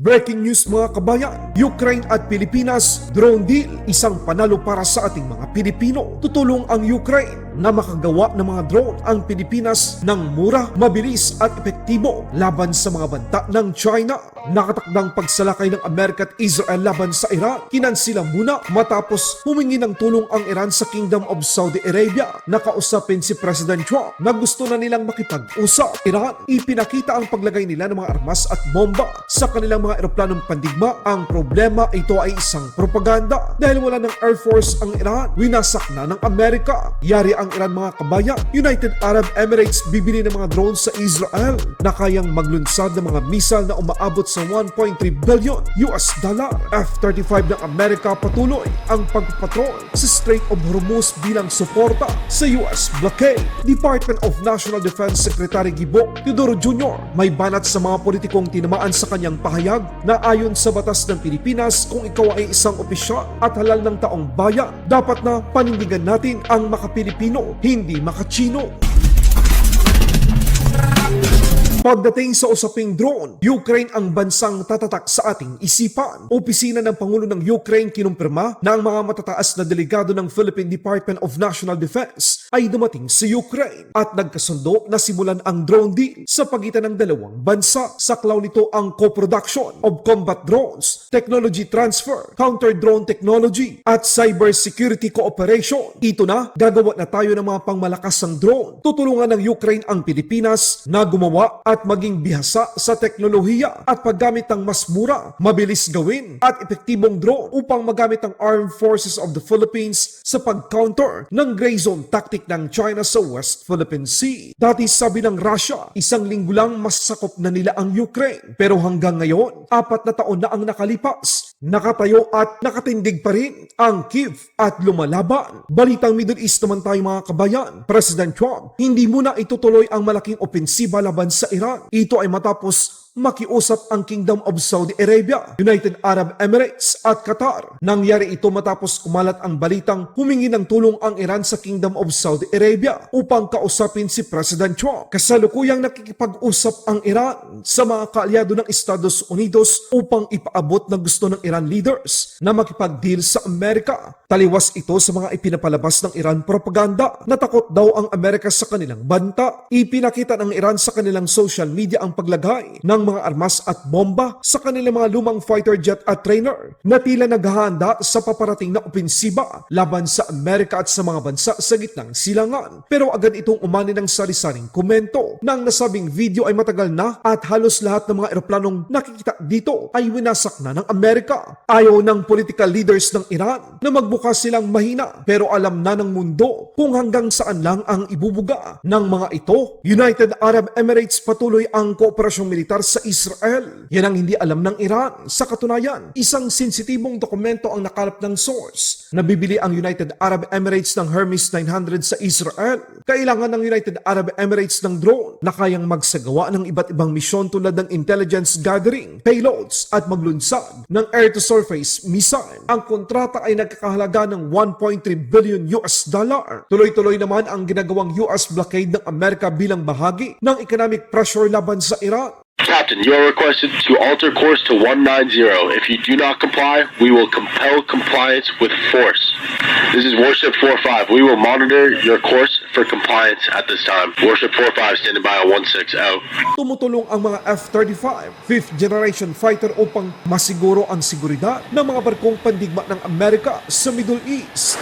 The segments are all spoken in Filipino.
Breaking news mga kabayan, Ukraine at Pilipinas, drone deal, isang panalo para sa ating mga Pilipino. Tutulong ang Ukraine na makagawa ng mga drone ang Pilipinas ng mura, mabilis at epektibo laban sa mga banta ng China. Nakatakdang pagsalakay ng Amerika at Israel laban sa Iran, kinansila muna matapos humingi ng tulong ang Iran sa Kingdom of Saudi Arabia. Nakausapin si President Trump na gusto na nilang makipag-usap. Iran, ipinakita ang paglagay nila ng mga armas at bomba sa kanilang mga eroplanong pandigma. Ang problema, ito ay isang propaganda dahil wala ng Air Force ang Iran. Winasak na ng Amerika. Yari ang Iran mga kabayan. United Arab Emirates bibili ng mga drones sa Israel na kayang maglunsad ng mga missile na umaabot sa 1.3 billion US dollar. F-35 ng Amerika patuloy ang pagpapatrol sa Strait of Hormuz bilang suporta sa US blockade. Department of National Defense Secretary Gibo Teodoro Jr. may banat sa mga politikong tinamaan sa kanyang pahayag na ayon sa batas ng Pilipinas, kung ikaw ay isang opisyal at halal ng taong bayan, dapat na panindigan natin ang maka-Pilipino, hindi maka-Chino. Pagdating sa usaping drone, Ukraine ang bansang tatatak sa ating isipan. Opisina ng Pangulo ng Ukraine kinumpirma na ang mga matataas na delegado ng Philippine Department of National Defense ay dumating sa Ukraine at nagkasundo na simulan ang drone deal sa pagitan ng dalawang bansa. Saklaw nito ang co-production of combat drones, technology transfer, counter-drone technology at cybersecurity cooperation. Ito na, gagawa na tayo ng mga pangmalakas ng drone. Tutulungan ng Ukraine ang Pilipinas na gumawa at maging bihasa sa teknolohiya at paggamit ng mas mura, mabilis gawin at epektibong drone upang magamit ang Armed Forces of the Philippines sa pag-counter ng gray zone tactic ng China sa West Philippine Sea. Dati sabi ng Russia, isang linggo lang masakop na nila ang Ukraine. Pero hanggang ngayon, 4 na taon na ang nakalipas. Nakatayo at nakatindig pa rin ang Kyiv at lumalaban. Balitang Middle East naman tayo mga kabayan. President Trump, hindi muna itutuloy ang malaking opensiba laban sa Iran. Ito ay matapos makiusap ang Kingdom of Saudi Arabia, United Arab Emirates at Qatar. Nangyari ito matapos kumalat ang balitang humingi ng tulong ang Iran sa Kingdom of Saudi Arabia upang kausapin si President Trump. Kasalukuyang nakikipag-usap ang Iran sa mga kaalyado ng Estados Unidos upang ipaabot na gusto ng Iran leaders na makipag-deal sa Amerika. Taliwas ito sa mga ipinapalabas ng Iran propaganda na takot daw ang Amerika sa kanilang banta. Ipinakita ng Iran sa kanilang social media ang paglagay ng mga armas at bomba sa kanilang mga lumang fighter jet at trainer na tila naghahanda sa paparating na opensiba laban sa Amerika at sa mga bansa sa gitnang silangan. Pero agad itong umani ng sari-saring komento na ang nasabing video ay matagal na at halos lahat ng mga eroplanong nakikita dito ay winasak na ng Amerika. Ayaw ng political leaders ng Iran na magbukas silang mahina pero alam na ng mundo kung hanggang saan lang ang ibubuga ng mga ito. United Arab Emirates patuloy ang kooperasyong militar sa Israel. Yan ang hindi alam ng Iran. Sa katunayan, isang sensitibong dokumento ang nakalap ng source. Nabibili ang United Arab Emirates ng Hermes 900 sa Israel. Kailangan ng United Arab Emirates ng drone na kayang magsagawa ng iba't ibang misyon tulad ng intelligence gathering, payloads at maglunsad ng air-to-surface missile. Ang kontrata ay nagkakahalaga ng 1.3 billion US dollar. Tuloy-tuloy naman ang ginagawang US blockade ng Amerika bilang bahagi ng economic pressure laban sa Iran. Captain, you are requested to alter course to 190. If you do not comply, we will compel compliance with force. This is Warship 45. We will monitor your course for compliance at this time. Warship 45 standing by on 16 out. Tumutulong ang mga F-35, 5th generation fighter upang masiguro ang seguridad ng mga barkong pandigma ng Amerika sa Middle East.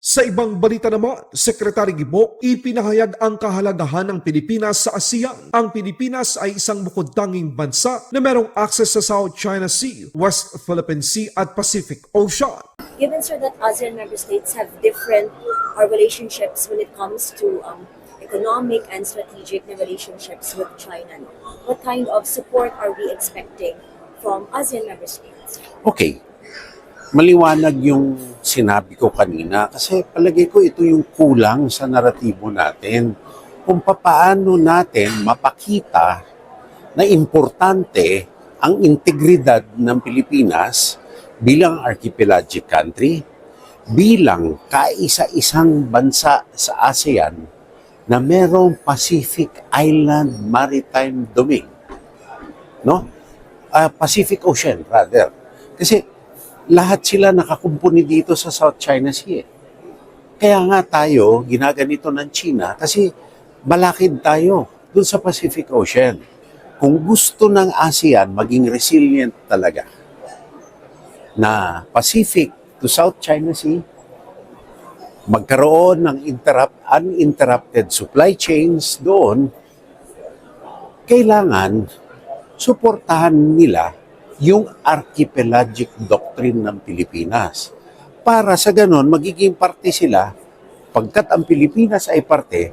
Sa ibang balita naman, Secretary Gibo, ipinahayag ang kahalagahan ng Pilipinas sa ASEAN. Ang Pilipinas ay isang bukod-tanging bansa na merong access sa South China Sea, West Philippine Sea at Pacific Ocean. Given, sir, that ASEAN member states have different relationships when it comes to economic and strategic relationships with China, what kind of support are we expecting from ASEAN member states? Okay. Maliwanag yung sinabi ko kanina kasi palagay ko ito yung kulang sa naratibo natin. Kung papaano natin mapakita na importante ang integridad ng Pilipinas bilang archipelagic country, bilang kaisa-isang bansa sa ASEAN na merong Pacific Island Maritime Domain. No? Pacific Ocean, rather. Kasi lahat sila nakakumpuni dito sa South China Sea. Kaya nga tayo, ginaganito ng China kasi balakid tayo dun sa Pacific Ocean. Kung gusto ng ASEAN maging resilient talaga na Pacific to South China Sea, magkaroon ng uninterrupted supply chains doon, kailangan suportahan nila yung archipelagic doctrine ng Pilipinas. Para sa ganon, magiging parte sila, pagkat ang Pilipinas ay parte,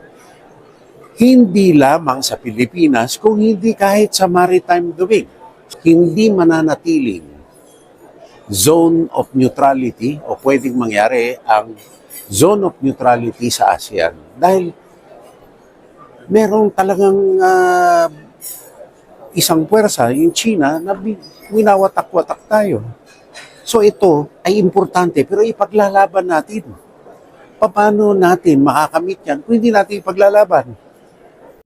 hindi lamang sa Pilipinas, kung hindi kahit sa maritime domain. Hindi mananatiling zone of neutrality o pwedeng mangyari ang zone of neutrality sa ASEAN dahil merong talagang isang puwersa, yung China, na winawatak-watak tayo. So ito ay importante pero ipaglalaban natin. Paano natin makakamit yan kung hindi natin ipaglalaban?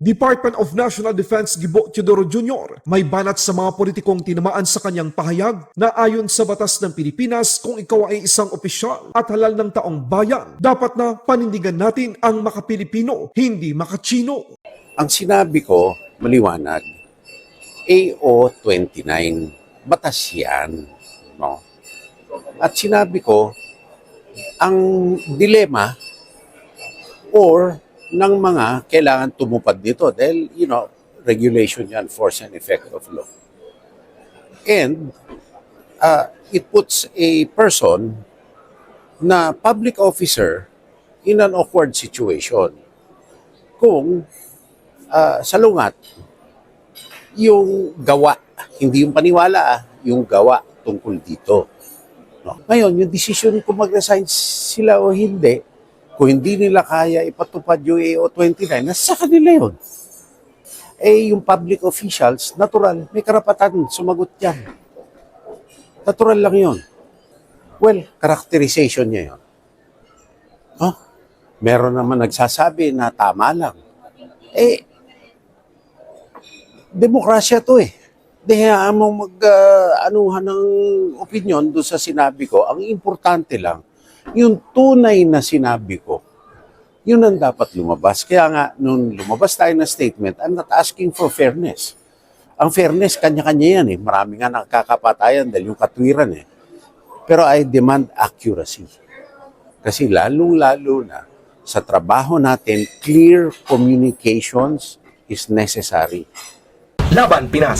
Department of National Defense Gibo Teodoro Jr. may banat sa mga politikong tinamaan sa kanyang pahayag na ayon sa batas ng Pilipinas kung ikaw ay isang opisyal at halal ng taong bayan, dapat na panindigan natin ang maka-Pilipino, hindi maka-Chino. Ang sinabi ko, maliwanag, AO 29, batas yan. No? At sinabi ko, ang dilema or ng mga kailangan tumupad nito dahil, regulation yan, force and effect of law. And it puts a person na public officer in an awkward situation. Kung salungat yung gawa, hindi yung paniwala, yung gawa tungkol dito. No? Ngayon, yung decision kung mag-resign sila o hindi, kung hindi nila kaya ipatupad yung AO 29, nasa kanila yun. Yung public officials, natural, may karapatan, sumagot yan. Natural lang yun. Well, characterization niya yun. Meron naman nagsasabi na tama lang. Demokrasya to eh. Hayaan mo mag-anuhan ng opinion doon sa sinabi ko. Ang importante lang, yung tunay na sinabi ko, yun ang dapat lumabas. Kaya nga, nung lumabas tayo na statement, I'm not asking for fairness. Ang fairness, kanya-kanya yan eh. Marami nga nakakapatayan dahil yung katwiran eh. Pero I demand accuracy. Kasi lalong-lalo na sa trabaho natin, clear communications is necessary. Laban Pinas.